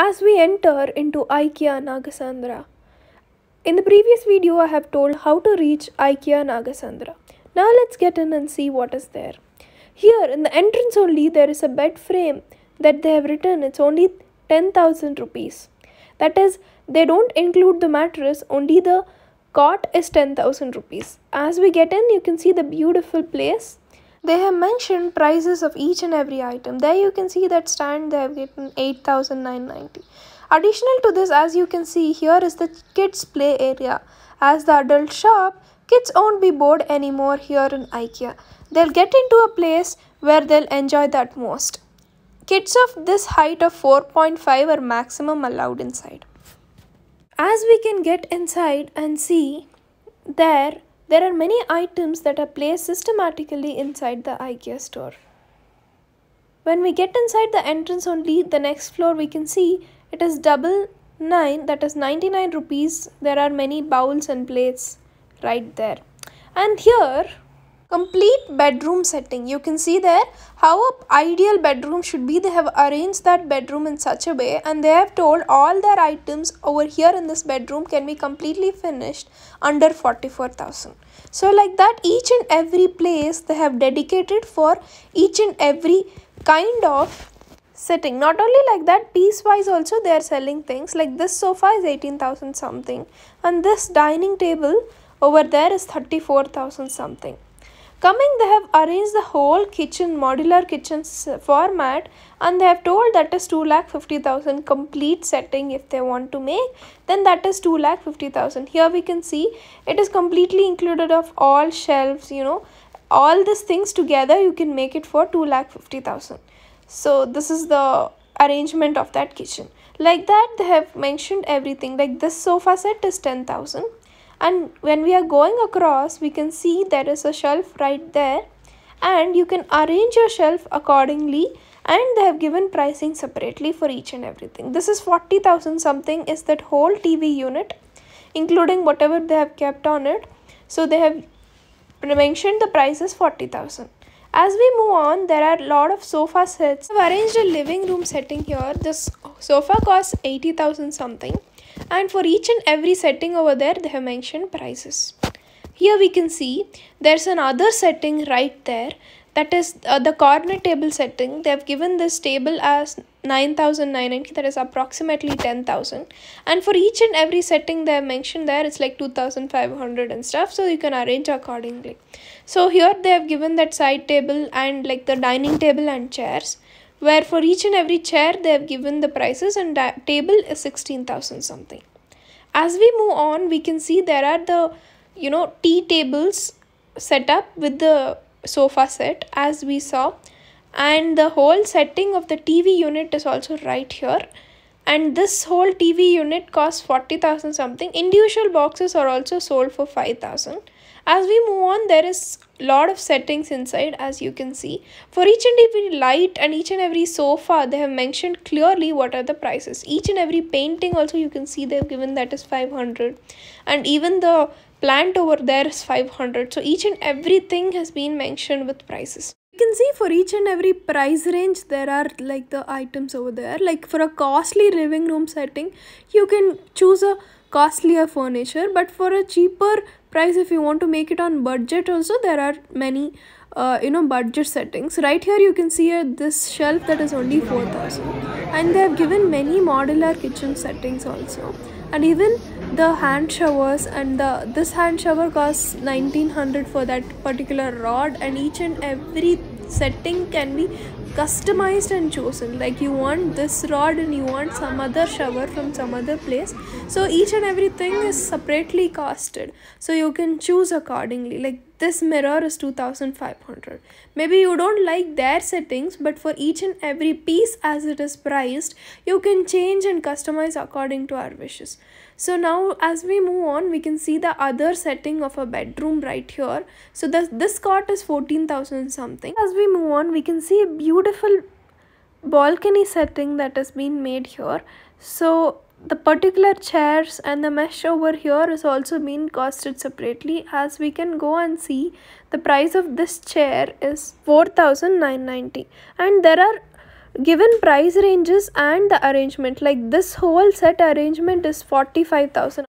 as we enter into IKEA Nagasandra. In the previous video, I have told how to reach IKEA Nagasandra. Now let's get in and see what is there. Here in the entrance only, there is a bed frame that they have written. It's only 10,000 rupees. That is, they don't include the mattress, only the cot is 10,000 rupees. As we get in, you can see the beautiful place. They have mentioned prices of each and every item. There you can see that stand they have written 8,990. Additional to this, as you can see, here is the kids play area. As the adult shop, kids won't be bored anymore here in IKEA. They'll get into a place where they'll enjoy that most. Kids of this height of 4.5 are maximum allowed inside. As we can get inside and see, there are many items that are placed systematically inside the IKEA store. When we get inside the entrance only, the next floor we can see it is 99, that is 99 rupees. There are many bowls and plates right there. And here, complete bedroom setting. You can see there how an ideal bedroom should be. They have arranged that bedroom in such a way, and they have told all their items over here in this bedroom can be completely finished under 44,000. So like that, each and every place they have dedicated for each and every kind of setting. Not only like that, piece wise also they are selling things. Like this sofa is 18,000 something, and this dining table over there is 34,000 something. Coming, they have arranged the whole kitchen, modular kitchen format, and they have told that is 2,50,000 complete setting. If they want to make, then that is 2,50,000. Here we can see it is completely included of all shelves, all these things together you can make it for 2,50,000. So this is the arrangement of that kitchen. Like that, they have mentioned everything. Like this sofa set is 10,000. And when we are going across, we can see there is a shelf right there, and you can arrange your shelf accordingly, and they have given pricing separately for each and everything. This is 40,000 something is that whole TV unit, including whatever they have kept on it. So they have mentioned the price is 40,000. As we move on, there are a lot of sofa sets. I have arranged a living room setting here. This sofa costs 80,000 something. And for each and every setting over there, they have mentioned prices. Here we can see there's another setting right there. That is the corner table setting. They have given this table as 9,990. That is approximately 10,000. And for each and every setting they have mentioned there, it's like 2,500 and stuff. So you can arrange accordingly. So here they have given that side table and like the dining table and chairs, where for each and every chair they have given the prices, and table is 16,000 something. As we move on, we can see there are the tea tables set up with the sofa set as we saw, and the whole setting of the TV unit is also right here, and this whole TV unit costs 40,000 something. Individual boxes are also sold for 5,000. As we move on, there is a lot of settings inside, as you can see. For each and every light and each and every sofa, they have mentioned clearly what are the prices. Each and every painting also you can see they have given that is 500. And even the plant over there is 500. So each and everything has been mentioned with prices. You can see for each and every price range, there are like the items over there. Like for a costly living room setting, you can choose a costlier furniture, but for a cheaper price, if you want to make it on budget also, there are many budget settings. Right here you can see this shelf that is only 4,000, and they have given many modular kitchen settings also, and even the hand showers, and this hand shower costs 1,900 for that particular rod, and each and every setting can be customized and chosen. Like you want this rod and you want some other shower from some other place, so each and everything is separately costed, so you can choose accordingly. Like this mirror is 2,500. Maybe you don't like their settings, but for each and every piece as it is priced, you can change and customize according to our wishes. So now as we move on, we can see the other setting of a bedroom right here. So this cot is 14,000 something. As we move on, we can see a beautiful balcony setting that has been made here. So the particular chairs and the mesh over here is also been costed separately. As we can go and see, the price of this chair is 4,990, and there are given price ranges and the arrangement, like this whole set arrangement is 45,000.